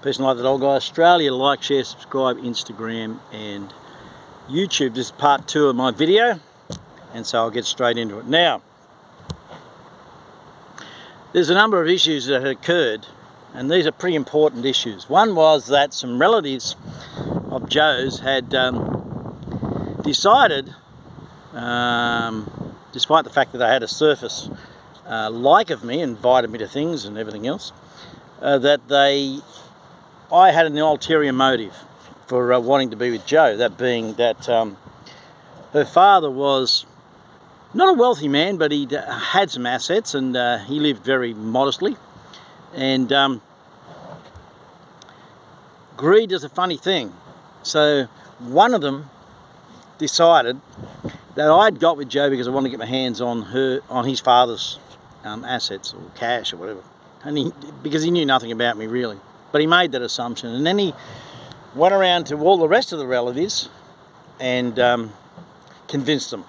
Peace and light, that old guy. Australia, like, share, subscribe, Instagram and YouTube. This is part 2 of my video, and so I'll get straight into it. Now, there's a number of issues that had occurred, and these are pretty important issues. One was that some relatives of Joe's had decided, despite the fact that they had a surface like of me, invited me to things and everything else, that I had an ulterior motive for wanting to be with Joe. That being that her father was not a wealthy man, but he had some assets, and he lived very modestly. And greed is a funny thing. So one of them decided that I'd got with Joe because I wanted to get my hands on his father's assets or cash or whatever, and because he knew nothing about me really. But he made that assumption, and then he went around to all the rest of the relatives and convinced them.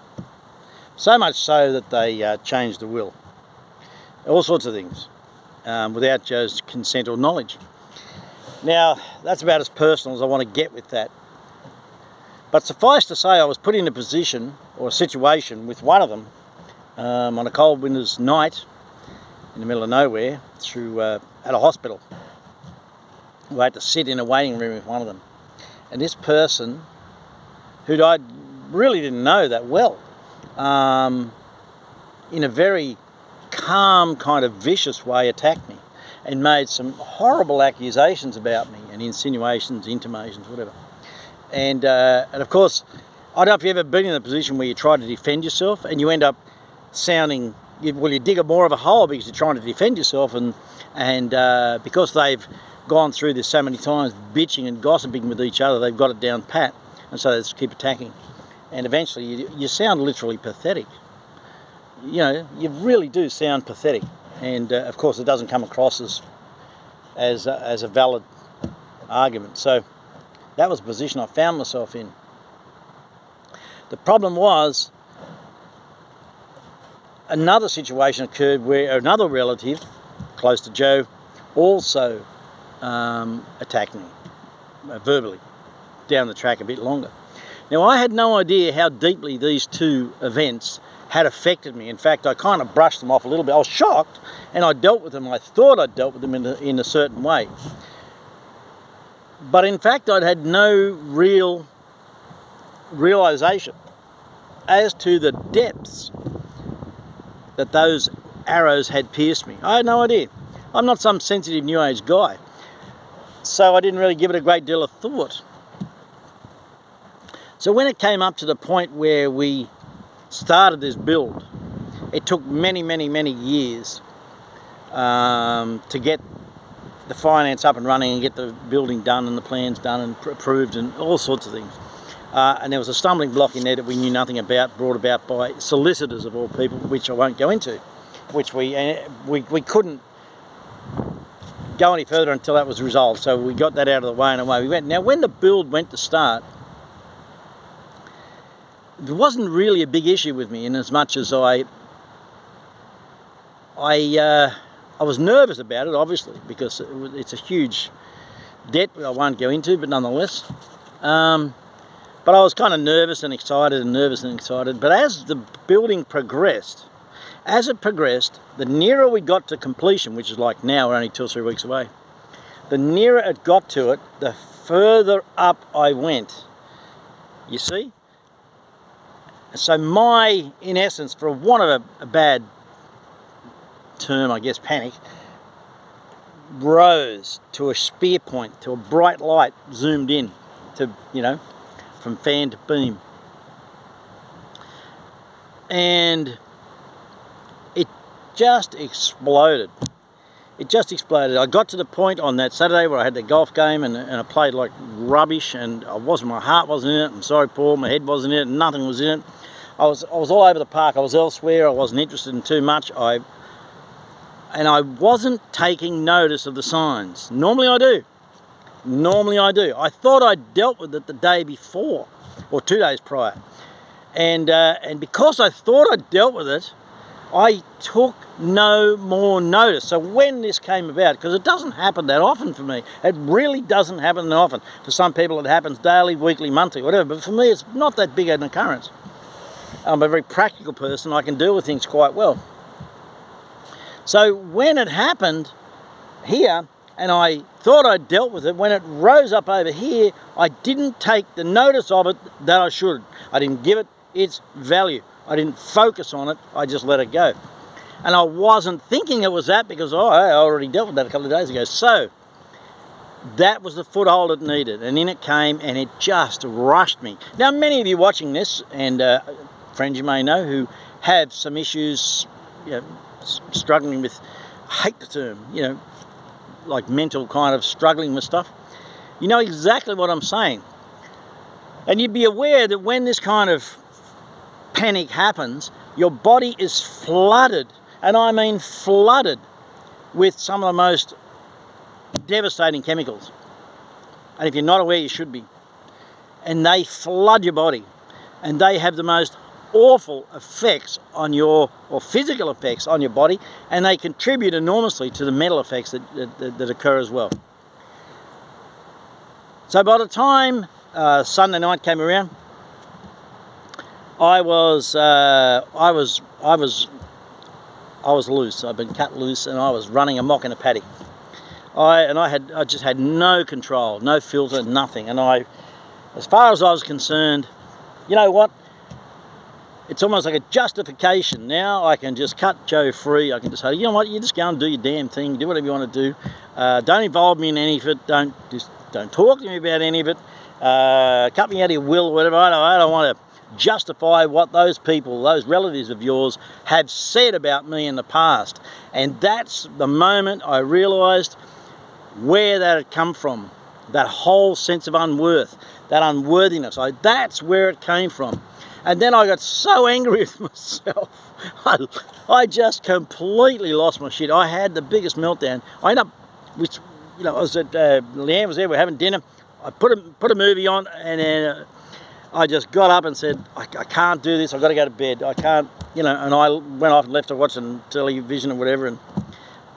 So much so that they changed the will. All sorts of things, without Joe's consent or knowledge. Now, that's about as personal as I want to get with that. But suffice to say, I was put in a position or a situation with one of them on a cold winter's night in the middle of nowhere at a hospital. I had to sit in a waiting room with one of them. And this person, who I really didn't know that well, in a very calm, kind of vicious way, attacked me and made some horrible accusations about me, and insinuations, intimations, whatever. And of course, I don't know if you've ever been in a position where you try to defend yourself and you end up sounding, you dig more of a hole because you're trying to defend yourself, and because they've gone through this so many times, bitching and gossiping with each other, they've got it down pat, and so they just keep attacking. And eventually you sound literally pathetic. You know, you really do sound pathetic. And of course it doesn't come across as a valid argument. So that was the position I found myself in. The problem was, another situation occurred where another relative close to Joe also attacked me verbally down the track a bit longer. Now, I had no idea how deeply these two events had affected me. In fact, I kind of brushed them off a little bit. I was shocked, and I dealt with them. I thought I'd dealt with them in a certain way. But in fact, I'd had no real realization as to the depths that those arrows had pierced me. I had no idea. I'm not some sensitive New Age guy, so I didn't really give it a great deal of thought. So when it came up to the point where we started this build, it took many years to get the finance up and running and get the building done and the plans done and approved and all sorts of things. And there was a stumbling block in there that we knew nothing about, brought about by solicitors of all people, which I won't go into, which we couldn't go any further until that was resolved. So we got that out of the way and away we went. Now, when the build went to start, there wasn't really a big issue with me, in as much as I was nervous about it, obviously, because it's a huge debt I won't go into, but nonetheless. But I was kind of nervous and excited. But as the building progressed, the nearer we got to completion, which is like now, we're only 2 or 3 weeks away, the nearer it got to it, the further up I went. You see? So in essence, for want of a bad term, I guess, panic, rose to a spear point, to a bright light, zoomed in to, from fan to beam. And it just exploded. I got to the point on that Saturday where I had the golf game and I played like rubbish, and my heart wasn't in it. I'm sorry, Paul, my head wasn't in it, nothing was in it. I was all over the park. I was elsewhere. I wasn't interested in too much. And I wasn't taking notice of the signs. Normally I do. I thought I'd dealt with it the day before, or 2 days prior. And because I thought I'd dealt with it, I took no more notice. So when this came about, because it doesn't happen that often for me, it really doesn't happen that often. For some people it happens daily, weekly, monthly, whatever, but for me it's not that big an occurrence. I'm a very practical person, I can deal with things quite well. So when it happened here, and I thought I'd dealt with it, when it rose up over here, I didn't take the notice of it that I should. I didn't give it its value. I didn't focus on it, I just let it go. And I wasn't thinking it was that because I already dealt with that a couple of days ago. So that was the foothold it needed, and in it came, and it just rushed me. Now, many of you watching this, and friends you may know who have some issues, struggling with, I hate the term, like mental kind of struggling with stuff, you know exactly what I'm saying. And you'd be aware that when this kind of panic happens, your body is flooded, and I mean flooded, with some of the most devastating chemicals. And if you're not aware, you should be. And they flood your body, and they have the most awful effects on your, or physical effects on your body, and they contribute enormously to the mental effects that occur as well. So by the time Sunday night came around, I was loose. I'd been cut loose, and I was running amok in a paddock. I just had no control, no filter, nothing. And as far as I was concerned, you know what? It's almost like a justification. Now I can just cut Joe free. I can just say, you know what? You just go and do your damn thing. Do whatever you want to do. Don't involve me in any of it. Don't talk to me about any of it. Cut me out of your will or whatever. I don't want to justify what those people, those relatives of yours, have said about me in the past. And that's the moment I realised where that had come from. That whole sense of unworth, that unworthiness. That's where it came from. And then I got so angry with myself. I just completely lost my shit. I had the biggest meltdown. I ended up, I was at, Leanne was there, we were having dinner. I put a movie on, and then I just got up and said, I can't do this, I've got to go to bed. I can't, and I went off and left her watching television or whatever, and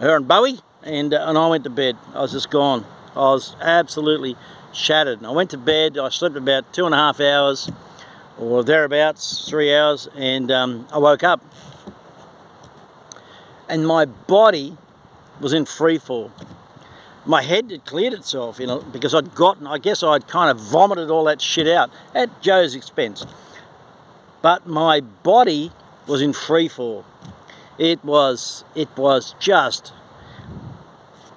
her and Bowie, and I went to bed. I was just gone. I was absolutely shattered. And I went to bed, I slept about 2.5 hours, or thereabouts, 3 hours, and I woke up. And my body was in free fall. My head had cleared itself, because I guess I'd kind of vomited all that shit out at Joe's expense. But my body was in free fall. It was just,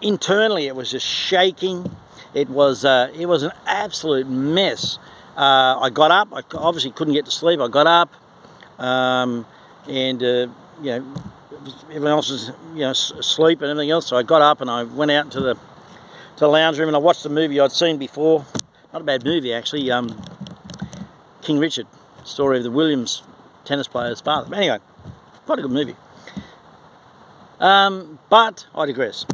internally it was just shaking. It was an absolute mess. I got up, I obviously couldn't get to sleep. I got up, and everyone else was asleep and everything else, so I got up and I went out into the lounge room, and I watched the movie I'd seen before. Not a bad movie actually, King Richard, story of the Williams tennis player's father. But anyway, quite a good movie. But I digress.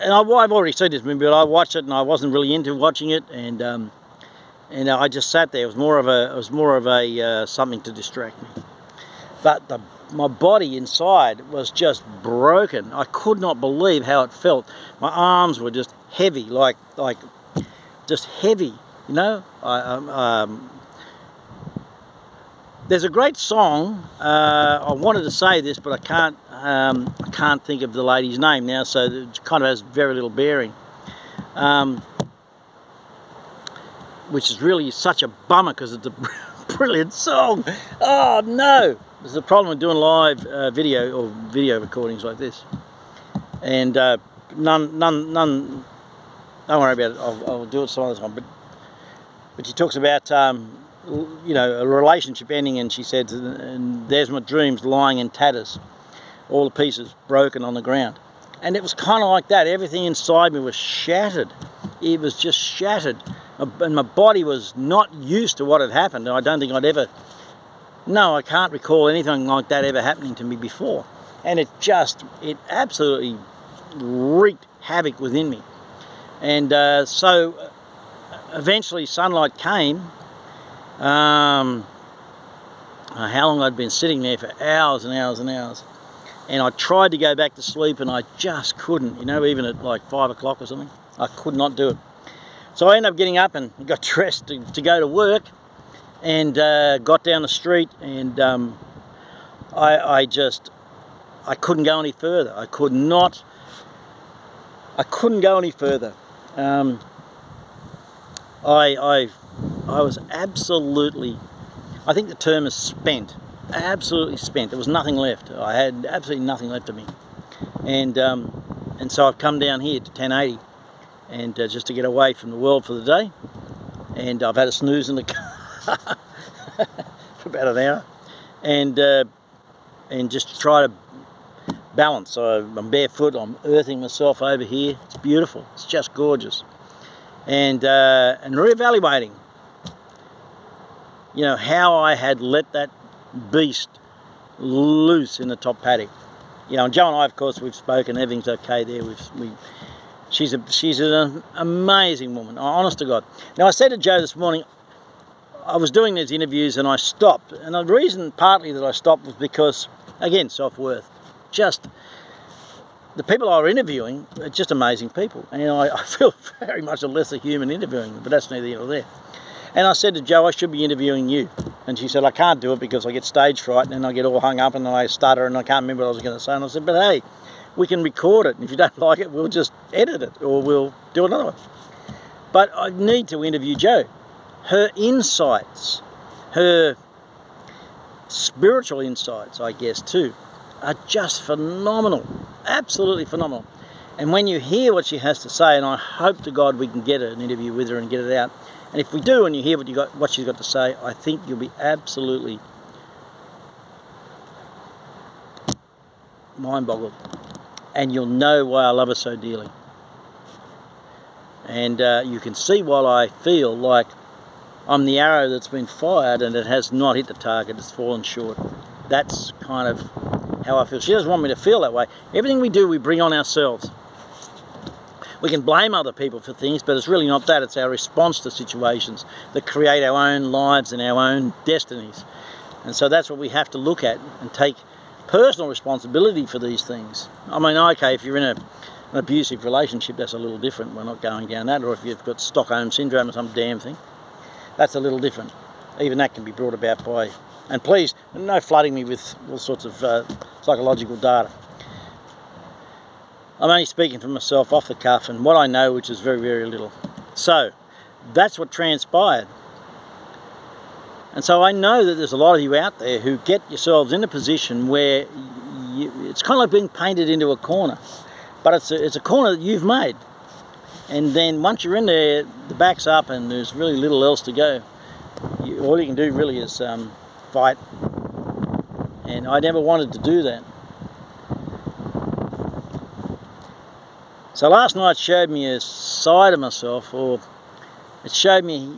And I've already seen this movie, but I watched it and I wasn't really into watching it, and I just sat there. It was more of a something to distract me. But my body inside was just broken. I could not believe how it felt. My arms were just heavy, like just heavy. There's a great song. I wanted to say this, but I can't think of the lady's name now, so it kind of has very little bearing. Which is really such a bummer because it's a brilliant song. Oh no! There's a problem with doing live video recordings like this, and none. Don't worry about it. I'll do it some other time. But she talks about a relationship ending, and she said, "And there's my dreams lying in tatters, all the pieces broken on the ground." And it was kind of like that. Everything inside me was shattered. It was just shattered. And my body was not used to what had happened. I don't think I can't recall anything like that ever happening to me before. And it absolutely wreaked havoc within me. And so eventually sunlight came. How long I'd been sitting there for hours and hours and hours. and I tried to go back to sleep and I just couldn't, you know, even at like 5 o'clock or something. I could not do it. So I ended up getting up and got dressed to go to work, and got down the street, and I couldn't go any further. I couldn't go any further. I was absolutely, I think the term is spent, absolutely spent. There was nothing left. I had absolutely nothing left of me, and so I've come down here to 1080, and just to get away from the world for the day, and I've had a snooze in the car for about an hour, and just try to balance. So I'm barefoot, I'm earthing myself over here. It's beautiful, it's just gorgeous. And reevaluating, you know, how I had let that beast loose in the top paddock. You know, and Joe and I, of course, we've spoken, everything's okay there. She's an amazing woman, honest to God. Now, I said to Joe this morning, I was doing these interviews and I stopped. And the reason partly that I stopped was because, again, self-worth. Just the people I were interviewing are just amazing people. And I feel very much a lesser human interviewing them, but that's neither here nor there. And I said to Joe, I should be interviewing you. And she said, I can't do it because I get stage fright and then I get all hung up and then I stutter and I can't remember what I was going to say. And I said, but hey, we can record it. And if you don't like it, we'll just edit it or we'll do another one. But I need to interview Jo. Her insights, her spiritual insights, I guess, too, are just phenomenal. Absolutely phenomenal. And when you hear what she has to say, and I hope to God we can get an interview with her and get it out. And if we do, and you hear what she's got to say, I think you'll be absolutely mind-boggled, and you'll know why I love her so dearly. And you can see why I feel like I'm the arrow that's been fired and it has not hit the target, it's fallen short. That's kind of how I feel. She doesn't want me to feel that way. Everything we do, we bring on ourselves. We can blame other people for things, but it's really not that. It's our response to situations that create our own lives and our own destinies. And so that's what we have to look at and take personal responsibility for these things. I mean, okay, if you're in an abusive relationship, that's a little different. We're not going down that. Or if you've got Stockholm Syndrome or some damn thing, that's a little different. Even that can be brought about by... And please, no flooding me with all sorts of psychological data. I'm only speaking for myself off the cuff and what I know, which is very, very little. So, that's what transpired. And so I know that there's a lot of you out there who get yourselves in a position where it's kind of like being painted into a corner. But it's a corner that you've made. And then once you're in there, the back's up and there's really little else to go. All you can do really is fight. And I never wanted to do that. So last night showed me a side of myself, or it showed me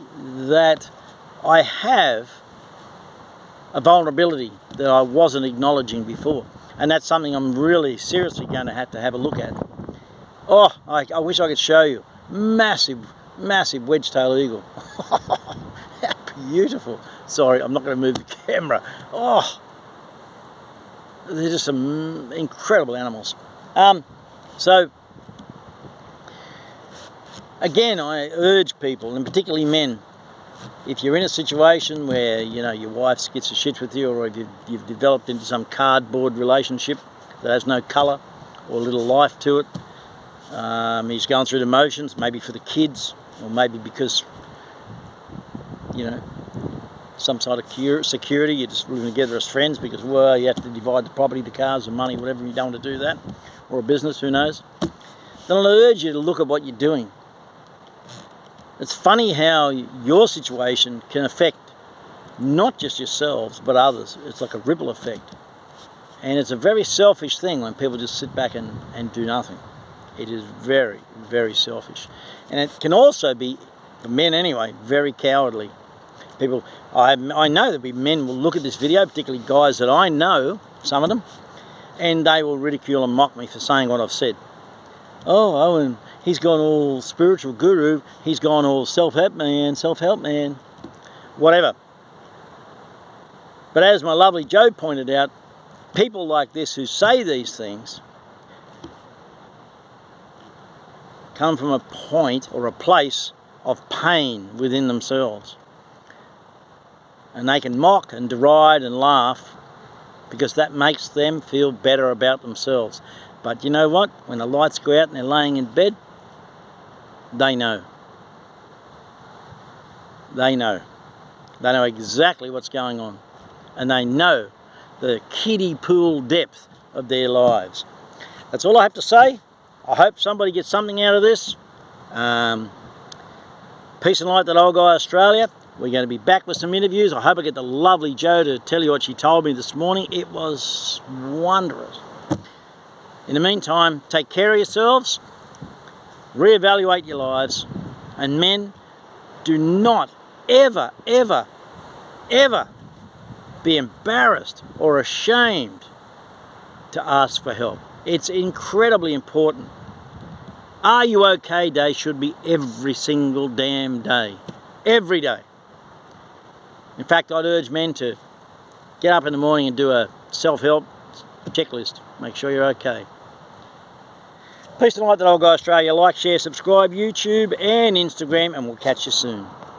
that I have a vulnerability that I wasn't acknowledging before. And that's something I'm really seriously going to have a look at. Oh, I wish I could show you. Massive, massive wedge-tailed eagle. How beautiful. Sorry, I'm not going to move the camera. Oh, they're just some incredible animals. So, again, I urge people, and particularly men, if you're in a situation where, you know, your wife gets a shit with you, or you've developed into some cardboard relationship that has no colour or little life to it, he's going through the motions, maybe for the kids, or maybe because, you know, some sort of security, you're just living together as friends because, well, you have to divide the property, the cars, the money, whatever, you don't want to do that, or a business, who knows. Then I'll urge you to look at what you're doing. It's funny how your situation can affect not just yourselves, but others. It's like a ripple effect. And it's a very selfish thing when people just sit back and do nothing. It is very, very selfish. And it can also be, for men anyway, very cowardly. People, I know that men will look at this video, particularly guys that I know, some of them, and they will ridicule and mock me for saying what I've said. Oh, Owen, he's gone all spiritual guru, he's gone all self-help man, whatever. But as my lovely Jo pointed out, people like this who say these things come from a point or a place of pain within themselves. And they can mock and deride and laugh because that makes them feel better about themselves. But you know what? When the lights go out and they're laying in bed, they know. They know. They know exactly what's going on. And they know the kiddie pool depth of their lives. That's all I have to say. I hope somebody gets something out of this. Peace and light, that old guy Australia. We're going to be back with some interviews. I hope I get the lovely Jo to tell you what she told me this morning. It was wondrous. In the meantime, take care of yourselves, reevaluate your lives, and men, do not ever, ever, ever be embarrassed or ashamed to ask for help. It's incredibly important. Are you okay day should be every single damn day. Every day. In fact, I'd urge men to get up in the morning and do a self-help checklist. Make sure you're okay. Peace and light, that old guy Australia. Like, share, subscribe, YouTube and Instagram, and we'll catch you soon.